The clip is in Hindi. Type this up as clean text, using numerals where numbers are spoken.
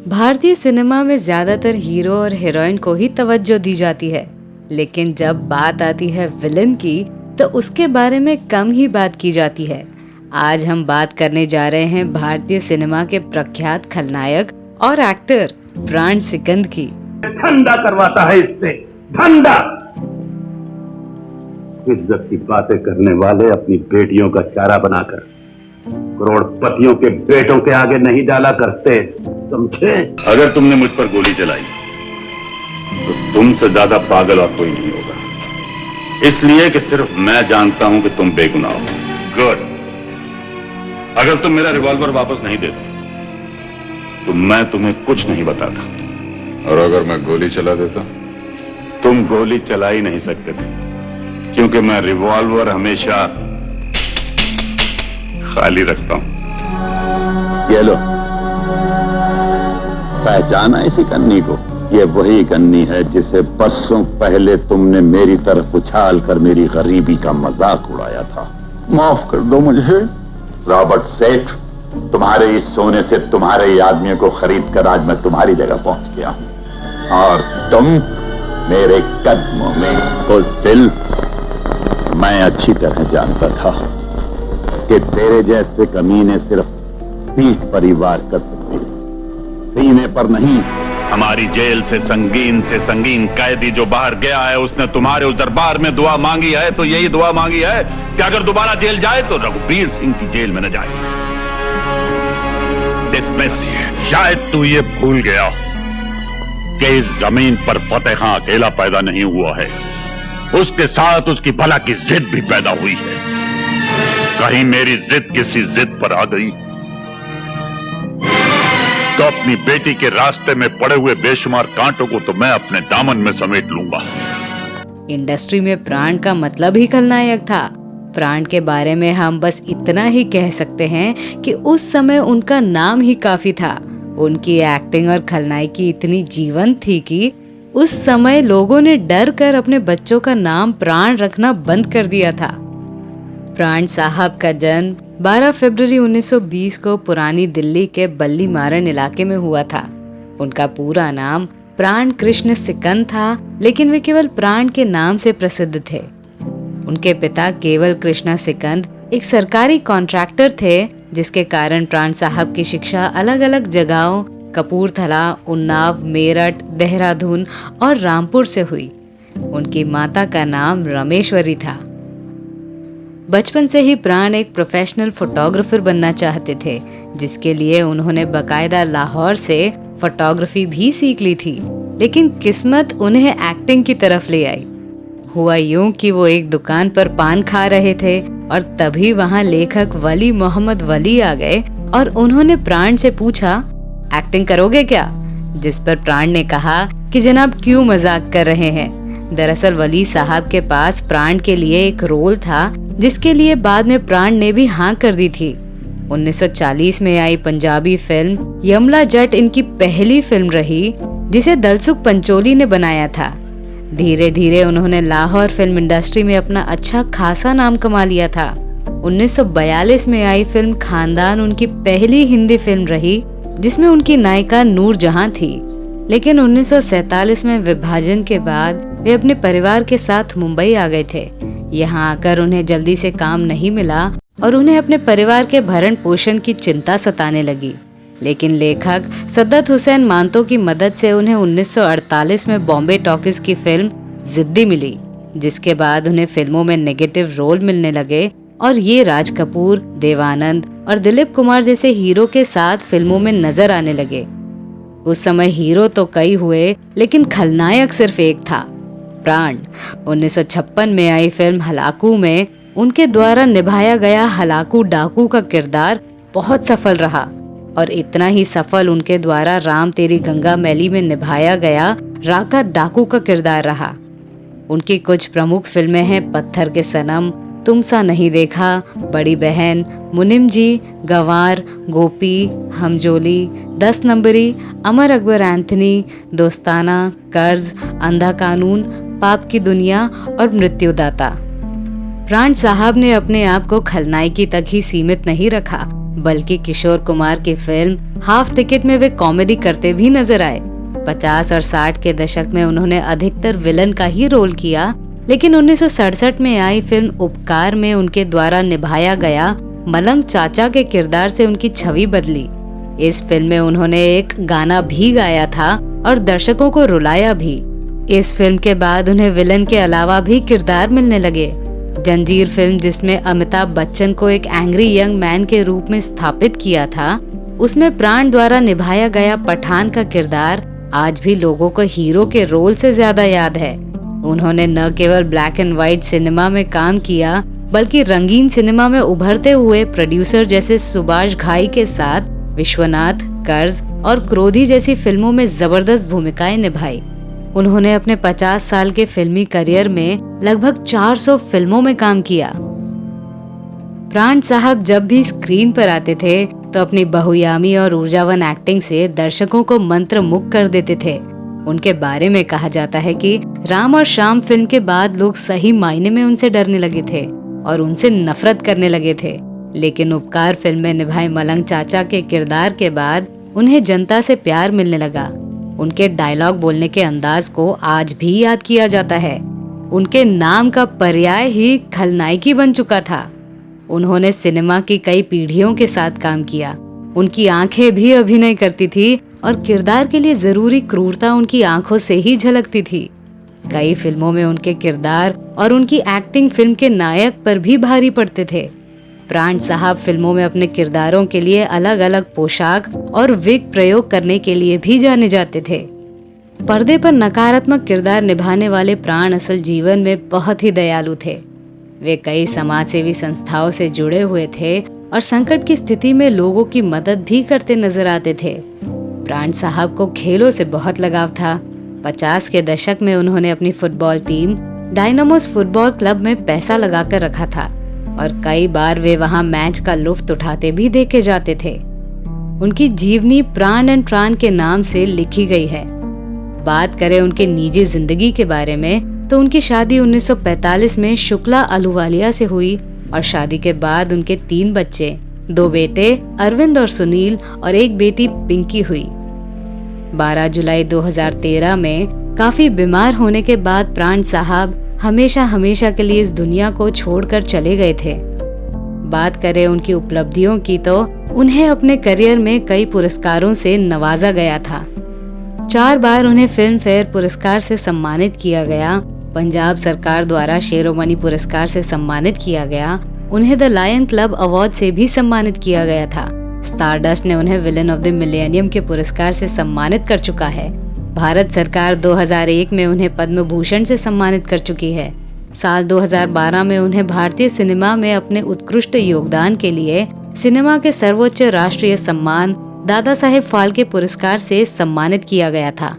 भारतीय सिनेमा में ज्यादातर हीरो और हीरोइन को ही तवज्जो दी जाती है, लेकिन जब बात आती है विलन की तो उसके बारे में कम ही बात की जाती है। आज हम बात करने जा रहे हैं भारतीय सिनेमा के प्रख्यात खलनायक और एक्टर प्राण सिकंद की। ठंडा करवाता है इससे, ठंडा। इज्जत की बातें करने वाले अपनी बेटियों का चारा बनाकर करोड़पतियों के बेटों के आगे नहीं डाला करते, समझे? अगर तुमने मुझ पर गोली चलाई तो तुमसे ज्यादा पागल और कोई नहीं होगा, इसलिए कि सिर्फ मैं जानता हूं कि तुम बेगुनाह हो। गुड। अगर तुम मेरा रिवॉल्वर वापस नहीं देते तो मैं तुम्हें कुछ नहीं बताता। और अगर मैं गोली चला देता? तुम गोली चला ही नहीं सकते थे, क्योंकि मैं रिवॉल्वर हमेशा खाली रखता हूं। ये लो, पहचाना इसी कन्नी को? ये वही कन्नी है जिसे बरसों पहले तुमने मेरी तरफ उछाल कर मेरी गरीबी का मजाक उड़ाया था। माफ कर दो मुझे। रॉबर्ट सेठ, तुम्हारे इस सोने से तुम्हारे ही आदमियों को खरीद कर आज मैं तुम्हारी जगह पहुंच गया हूं, और तुम मेरे कदमों में। उस दिल मैं अच्छी तरह जानता था कि तेरे जैसे कमीने सिर्फ पीठ पर ही वार कर सकते हैं, सीने पर नहीं। हमारी जेल से संगीन कैदी जो बाहर गया है, उसने तुम्हारे उस दरबार में दुआ मांगी है, तो यही दुआ मांगी है कि अगर दोबारा जेल जाए तो रघुबीर सिंह की जेल में न जाए। डिसमिस। शायद तू ये भूल गया कि इस जमीन पर फतेह खां अकेला पैदा नहीं हुआ है, उसके साथ उसकी भला की जिद भी पैदा हुई है। कहीं मेरी जिद किसी जिद पर आ गई तो अपनी बेटी के रास्ते में पड़े हुए बेशुमार कांटों को तो मैं अपने दामन में समेट लूंगा। इंडस्ट्री में प्राण का मतलब ही खलनायक था। प्राण के बारे में हम बस इतना ही कह सकते हैं कि उस समय उनका नाम ही काफी था। उनकी एक्टिंग और खलनायकी इतनी जीवंत थी कि उस समय लोगों ने डर कर अपने बच्चों का नाम प्राण रखना बंद कर दिया था। प्राण साहब का जन्म 12 फरवरी 1920 को पुरानी दिल्ली के बल्ली मारन इलाके में हुआ था। उनका पूरा नाम प्राण कृष्ण सिकंद था, लेकिन वे केवल प्राण के नाम से प्रसिद्ध थे। उनके पिता केवल कृष्णा सिकंद एक सरकारी कॉन्ट्रैक्टर थे, जिसके कारण प्राण साहब की शिक्षा अलग अलग जगहों कपूरथला, उन्नाव, मेरठ, देहरादून और रामपुर से हुई। उनकी माता का नाम रमेश्वरी था। बचपन से ही प्राण एक प्रोफेशनल फोटोग्राफर बनना चाहते थे, जिसके लिए उन्होंने बकायदा लाहौर से फोटोग्राफी भी सीख ली थी, लेकिन किस्मत उन्हें एक्टिंग की तरफ ले आई। हुआ यूं कि वो एक दुकान पर पान खा रहे थे और तभी वहां लेखक वली मोहम्मद वली आ गए और उन्होंने प्राण से पूछा, एक्टिंग करोगे क्या? जिस पर प्राण ने कहा कि जनाब क्यों मजाक कर रहे हैं। दरअसल वली साहब के पास प्राण के लिए एक रोल था, जिसके लिए बाद में प्राण ने भी हाँ कर दी थी। 1940 में आई पंजाबी फिल्म यमला जट इनकी पहली फिल्म रही, जिसे दलसुख पंचोली ने बनाया था। धीरे धीरे उन्होंने लाहौर फिल्म इंडस्ट्री में अपना अच्छा खासा नाम कमा लिया था। 1942 में आई फिल्म खानदान उनकी पहली हिंदी फिल्म रही, जिसमें उनकी नायिका नूरजहां थी। लेकिन 1947 में विभाजन के बाद वे अपने परिवार के साथ मुंबई आ गए थे। यहाँ आकर उन्हें जल्दी से काम नहीं मिला और उन्हें अपने परिवार के भरण पोषण की चिंता सताने लगी। लेकिन लेखक सद्दत हुसैन मांतो की मदद से उन्हें 1948 में बॉम्बे टॉकीज की फिल्म जिद्दी मिली, जिसके बाद उन्हें फिल्मों में नेगेटिव रोल मिलने लगे और ये राज कपूर, देवानंद और दिलीप कुमार जैसे हीरो के साथ फिल्मों में नजर आने लगे। उस समय हीरो तो कई हुए, लेकिन खलनायक सिर्फ एक था, प्राण। 1956 में आई फिल्म हलाकू में उनके द्वारा निभाया गया हलाकू डाकू का किरदार बहुत सफल रहा, और इतना ही सफल उनके द्वारा राम तेरी गंगा मैली में निभाया गया राका डाकू का किरदार रहा। उनकी कुछ प्रमुख फिल्में हैं पत्थर के सनम, तुम सा नहीं देखा, बड़ी बहन, मुनिम जी, गंवार, गोपी, हमजोली, 10 नंबरी, अमर अकबर एंथनी, दोस्ताना, कर्ज, अंधा कानून, पाप की दुनिया और मृत्युदाता। प्राण साहब ने अपने आप को खलनायकी तक ही सीमित नहीं रखा। बल्कि किशोर कुमार की फिल्म हाफ टिकट में वे कॉमेडी करते भी नजर आए। 50 और 60 के दशक में उन्होंने अधिकतर विलन का ही रोल किया, लेकिन 1967 में आई फिल्म उपकार में उनके द्वारा निभाया गया मलंग चाचा के किरदार से उनकी छवि बदली। इस फिल्म में उन्होंने एक गाना भी गाया था और दर्शकों को रुलाया भी। इस फिल्म के बाद उन्हें विलन के अलावा भी किरदार मिलने लगे। जंजीर फिल्म, जिसमें अमिताभ बच्चन को एक एंग्री यंग मैन के रूप में स्थापित किया था, उसमें प्राण द्वारा निभाया गया पठान का किरदार आज भी लोगों को हीरो के रोल से ज्यादा याद है। उन्होंने न केवल ब्लैक एंड व्हाइट सिनेमा में काम किया, बल्कि रंगीन सिनेमा में उभरते हुए प्रोड्यूसर जैसे सुभाष घाई के साथ विश्वनाथ, कर्ज और क्रोधी जैसी फिल्मों में जबरदस्त भूमिकाएं निभाई। उन्होंने अपने 50 साल के फिल्मी करियर में लगभग 400 फिल्मों में काम किया। प्राण साहब जब भी स्क्रीन पर आते थे तो अपनी बहुयामी और ऊर्जावान एक्टिंग से दर्शकों को मंत्रमुग्ध कर देते थे। उनके बारे में कहा जाता है कि राम और श्याम फिल्म के बाद लोग सही मायने में उनसे डरने लगे थे और उनसे नफरत करने लगे थे, लेकिन उपकार फिल्म में निभाए मलंग चाचा के किरदार के बाद उन्हें जनता से प्यार मिलने लगा। उनके डायलॉग बोलने के अंदाज को आज भी याद किया जाता है। उनके नाम का पर्याय ही खलनायकी बन चुका था। उन्होंने सिनेमा की कई पीढ़ियों के साथ काम किया। उनकी आंखें भी अभिनय करती थी और किरदार के लिए जरूरी क्रूरता उनकी आंखों से ही झलकती थी। कई फिल्मों में उनके किरदार और उनकी एक्टिंग फिल्म के नायक पर भी भारी पड़ते थे। प्राण साहब फिल्मों में अपने किरदारों के लिए अलग अलग पोशाक और विग प्रयोग करने के लिए भी जाने जाते थे। पर्दे पर नकारात्मक किरदार निभाने वाले प्राण असल जीवन में बहुत ही दयालु थे। वे कई समाजसेवी संस्थाओं से जुड़े हुए थे और संकट की स्थिति में लोगों की मदद भी करते नजर आते थे। प्राण साहब को खेलों से बहुत लगाव था। 50 के दशक में उन्होंने अपनी football team Dynamos football club में पैसा लगाकर रखा था और कई बार वे वहां मैच का लुत्फ उठाते भी देखे जाते थे। उनकी जीवनी प्राण एंड प्राण के नाम से लिखी गई है। बात करें उनके निजी जिंदगी के बारे में तो उनकी शादी 1945 में शुक्ला अहलूवालिया से हुई और शादी के बाद उनके 3 बच्चे, 2 बेटे अरविंद और सुनील और 1 बेटी पिंकी हुई। 12 जुलाई 2013 में काफी बीमार होने के बाद प्राण साहब हमेशा के लिए इस दुनिया को छोड़कर चले गए थे। बात करें उनकी उपलब्धियों की तो उन्हें अपने करियर में कई पुरस्कारों से नवाजा गया था। 4 बार उन्हें फिल्म फेयर पुरस्कार से सम्मानित किया गया, पंजाब सरकार द्वारा शेरोमणि पुरस्कार से सम्मानित किया गया, उन्हें द लायन क्लब अवार्ड से भी सम्मानित किया गया था। स्टारडस्ट ने उन्हें विलेन ऑफ द मिलेनियम के पुरस्कार से सम्मानित कर चुका है। भारत सरकार 2001 में उन्हें पद्म भूषण से सम्मानित कर चुकी है। साल 2012 में उन्हें भारतीय सिनेमा में अपने उत्कृष्ट योगदान के लिए सिनेमा के सर्वोच्च राष्ट्रीय सम्मान दादा साहेब फाल्के पुरस्कार से सम्मानित किया गया था।